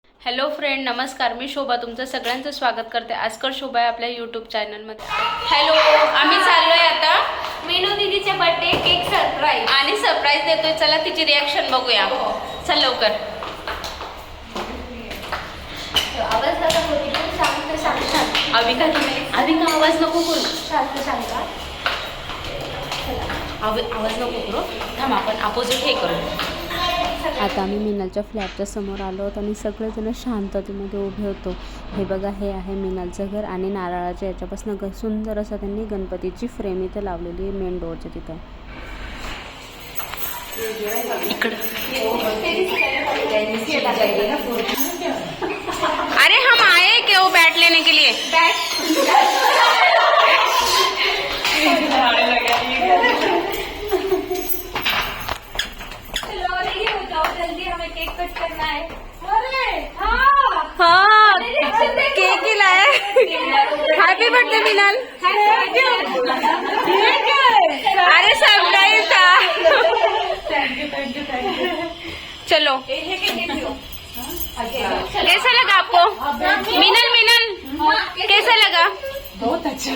Hello friend, नमस्कार. मी शोभा तुमचं सगळ्यांचं स्वागत करते. आजकर शोभा आहे आपल्या यूट्यूब चॅनलमध्ये. हॅलो, आम्ही चाललोय आता मीनू दीदीचे बर्थडे केक सरप्राईज आणि सरप्राईज देतोय. चला तिची रिॲक्शन बघूया. चल लवकर. आवाज जरा होती पण शांत अविका आवाज नको करू. शांत आवाज नको करू. थांब, आपण अपोजिट हे करू. आता आम्ही मिनालच्या फ्लॅटच्या समोर आलो होतो आणि सगळेजण शांततेमध्ये उभे होतो. हे बघा, हे आहे मिनालचं घर आणि नारळाच्या याच्यापासून सुंदर असं त्यांनी गणपतीची फ्रेम इथं लावलेली आहे मेन डोअरच्या तिथं. अरे हम आए क्या वो बैट लेने के लिए? जल्दी हमें केक कट करना है. हाँ, केक ही लाया. हैप्पी बर्थडे मिनाल. अरे सरप्राइज था. चलो, कैसा लगा आपको? मिनल कैसा लगा? बहुत अच्छा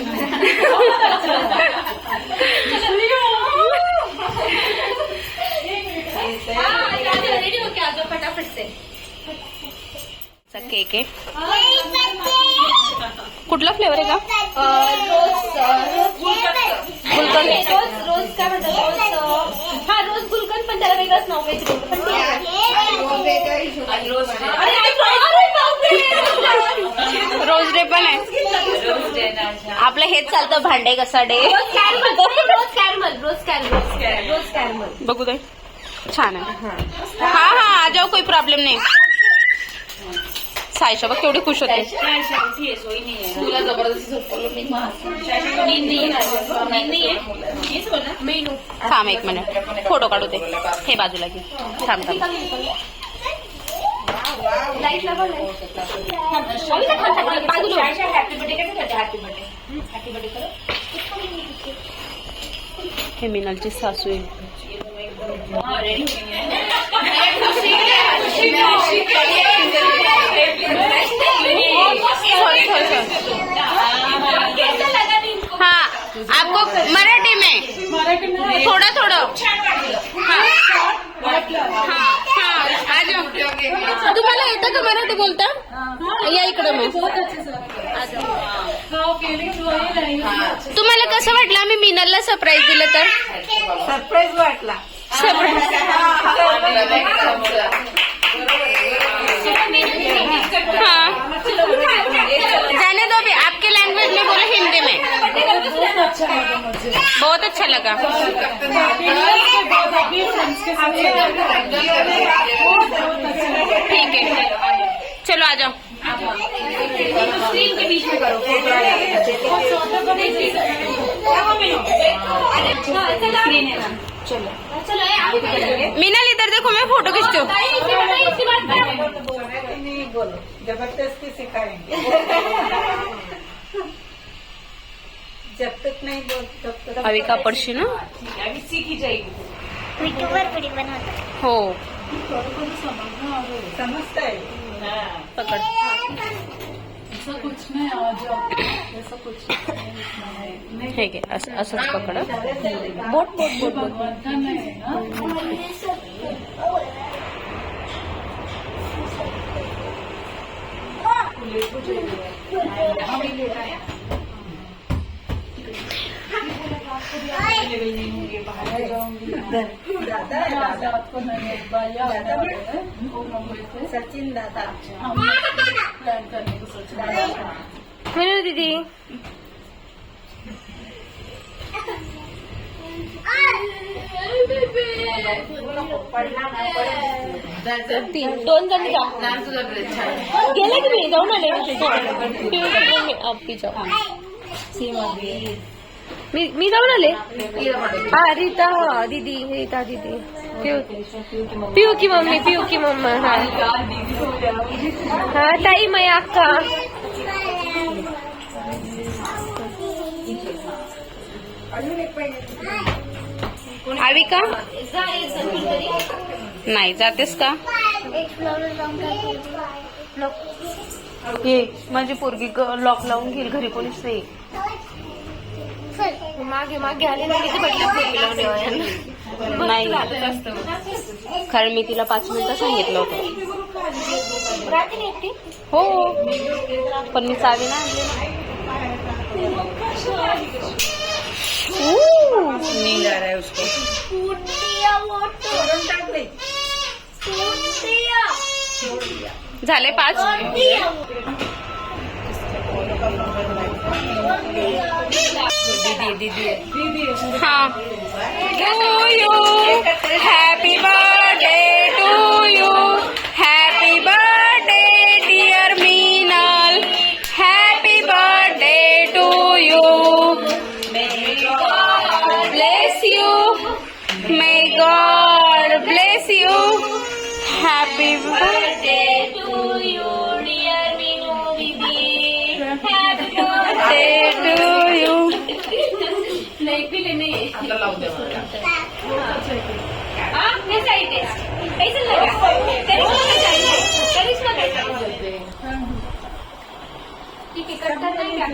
रेडी हो क्या? जो फटाफट से केक आहे. कुठला फ्लेवर आहे का? रोज काय म्हणतात? रोज गुलकंद, पण त्याला वेगळंच नाव वेगळं पण रोज डे पण आहे. आपलं हेच चालतं, भांडे घसाडे. रोज कॅरमल बघू दे, छान आहे. हाँ हाँ, आ जाओ, कोई प्रॉब्लेम नहीं. सायशा बघ केवढी खुश होते. तुला जबरदस्ती थांब एक मिनिट, फोटो काढू दे. हे बाजूला घे. थांब. हे मिनालची सासू आहे. हाँ, आपको मराठी में थोड़ा हाँ आ जाओ. तुम्हाला येतं का मराठी बोलता? या इकडं मग. तुम्हाला कसं वाटलं आम्ही मिनलला सरप्राईज दिलं तर? सरप्राईज वाटला. हाँ, जाने दो भी. आपके लैंग्वेज में बोलो, हिंदी में. बहुत अच्छा लगा. ठीक है, चलो आ जाओ. स्क्रीन के बीच में करो. मिनल इधर देखो, मैं फोटो खींचती हूँ. बोलो, जबरदस्ती सिखाएंगे. जब तक नहीं बोल तब तक. अविका पडशी ना. अभी सीखी जाएगी. हो, समजता है. पकड. ऐसा कुछ नहीं, आ जाओ. ऐसा कुछ नहीं. हे घे, असंच पकड. बोट. भगवान का नहीं है ना. सचिन दादा प्लान करने को सोच रहा है. मिनू दीदी. दोन जण गेले की मी जाऊन आले. मी जाऊन आले. हा, रीता दीदी. पिऊ की मम्मा. हा ताई, मैं अक्का. अविका नाही जातेस का? हे माझी पोरगी लॉक लावून घेईल, घरी कोणीच नाही. मागे मागे आले ना किती म्हटलं नाही कारण मी तिला 5 मिनिटं सांगितलं होतं. राहते नाही एकटी. हो पण मी चावी ना आणली. झाले 5. हाँ to you happy birthday to you happy birthday dear Meenal happy birthday to you bless you may God bless you happy birthday to you dear Meenu दीदी. Day to you. नाही पिले नाही. हाँ मैं साइड है. कैसे लगा? करिश्मा कैसा? ठीक है करता नहीं क्या?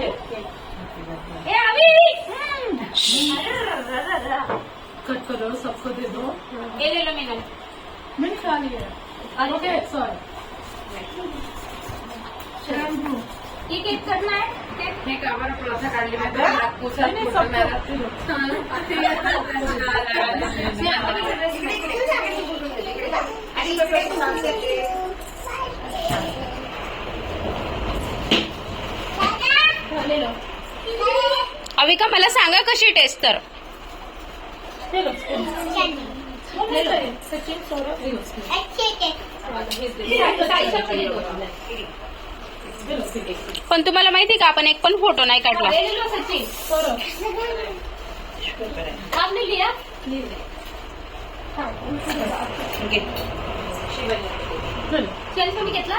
ए अभी कट करो, सबको दे दो. ये ले लो मीनू. मैंने खा लिया. Okay sorry. ये केक करना है. नहीं काबर पराठा काट लिया. ले लो. अविका मला सांगा कशी टेस्ट तर. ले लो. सचिन सौरभ पण तुम्हाला माहिती का आपण एक पण फोटो नाही काढला. ले लो सचिन सौरभ. आपने लिया. सेल्फी मी घेतला.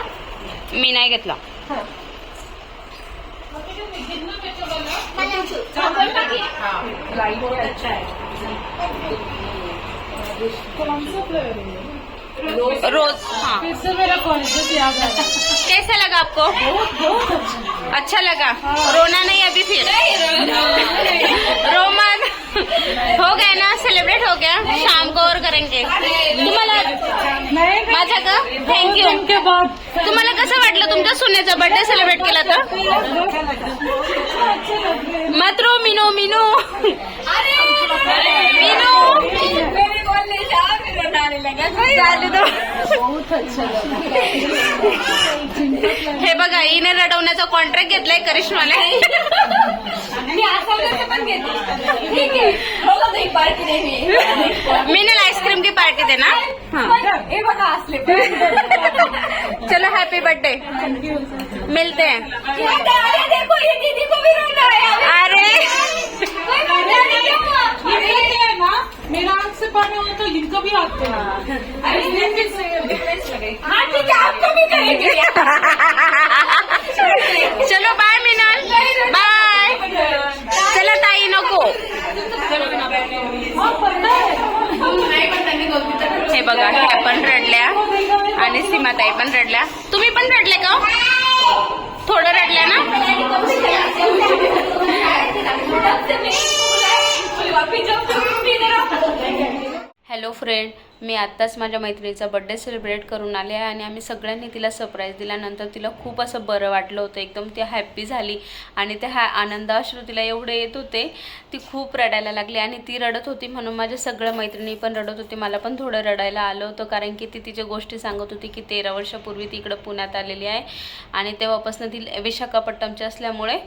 मी नाही घेतला. अच्छा है. कौन सा फ्लेवर है? रोज. हाँ फिर से मेरा कॉलेज याद आ गया. कैसा लगा आपको? बहुत अच्छा लगा. रोना नहीं अभी फिर. रो मत. हो गया ना सेलिब्रेट हो गया. शाम को और करेंगे. तुम्हाला माझा का थँक्यू. के बाद तुम्हाला कसं वाटलं तुमच्या सुनेचा बर्थडे सेलिब्रेट केला तर? मत रो मिनू मिनू मिनू. बहुत अच्छा लगा. हे बघा हिने रडवण्याचा कॉन्ट्रॅक्ट घेतलाय करिश्माने. मी आसामला पण घेतली. ठीक आहे. बघा एक पार्टी नाही. मीनल आइसक्रीम की पार्टी देना. हाँ हे बघा असले. चलो हैप्पी बर्थडे. मिलते हैं. अरे देखो ये दीदी को भी रोना है. अरे कोई रोना नहीं है. ये ना मेरा आँख से पानी होता तो इनको भी आते हैं. हाँ ठीक है आपको भी करेंगे. चलो बाय मीनल. बाय. चला ताई नको. हे बघा ह्या पण रडल्या आणि सीमाताई पण रडल्या. तुम्ही पण रडले का? थोडं रडल्या ना. हॅलो फ्रेंड, मी आत्ताच माझ्या मैत्रिणीचा बड्डे सेलिब्रेट करून आले आहे आणि आम्ही सगळ्यांनी तिला सरप्राईज दिल्यानंतर तिला खूप असं बरं वाटलं होतं. एकदम ती हॅप्पी झाली आणि ते आनंदाश्रू तिला एवढे येत होते. ती खूप रडायला लागली आणि ती रडत होती म्हणून माझ्या सगळ्या मैत्रिणी पण रडत होती. मला पण थोडं रडायला आलं होतं कारण की ती तिच्या गोष्टी सांगत होती की 13 वर्षापूर्वी ती इकडं पुण्यात आलेली आहे आणि तेव्हापासून ती विशाखापट्टणमची असल्यामुळे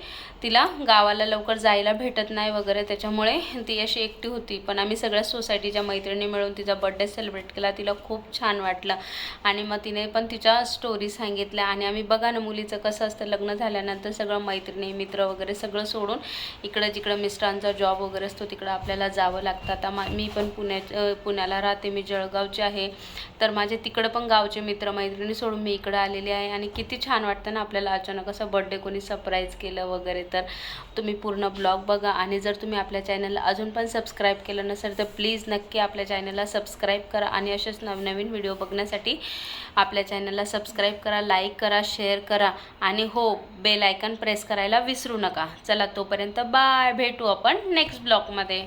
तिला गावाला लवकर जायला भेटत नाही वगैरे, त्याच्यामुळे ती अशी एकटी होती. पण आम्ही सगळ्या सोसायटीच्या मैत्रिणी मिळून तिचा बड्डे सेलिब्रेट केला. तिला खूप छान वाटलं आणि मग तिने पण तिच्या स्टोरी सांगितल्या आणि आम्ही बघा ना मुलीचं कसं असतं, लग्न झाल्यानंतर सगळं मैत्रिणी मित्र वगैरे सगळं सोडून इकडं जिकडं मिस्टरांचा जॉब वगैरे असतो तिकडं आपल्याला जावं लागतं. आता मी पण पुण्याला राहते, मी जळगावची आहे, तर माझे तिकडं पण गावचे मित्र मैत्रिणी सोडून मी इकडं आलेली आहे आणि किती छान वाटतं ना आपल्याला अचानक असं बड्डे कोणी सरप्राईज केलं वगैरे. तर तुम्ही पूर्ण ब्लॉग बघा आणि जर तुम्ही आपल्या चॅनलला अजून पण सबस्क्राईब केलं नसेल तर प्लीज नक्की आपल्या चॅनलला सबस्क्राईब करा आणि असेच नवनवीन व्हिडिओ बघण्यासाठी आपल्या चॅनलला सबस्क्राईब करा, लाईक करा, शेअर करा आणि हो बेल आयकॉन प्रेस करायला विसरू नका. चला तोपर्यंत बाय, भेटू आपण नेक्स्ट ब्लॉगमध्ये.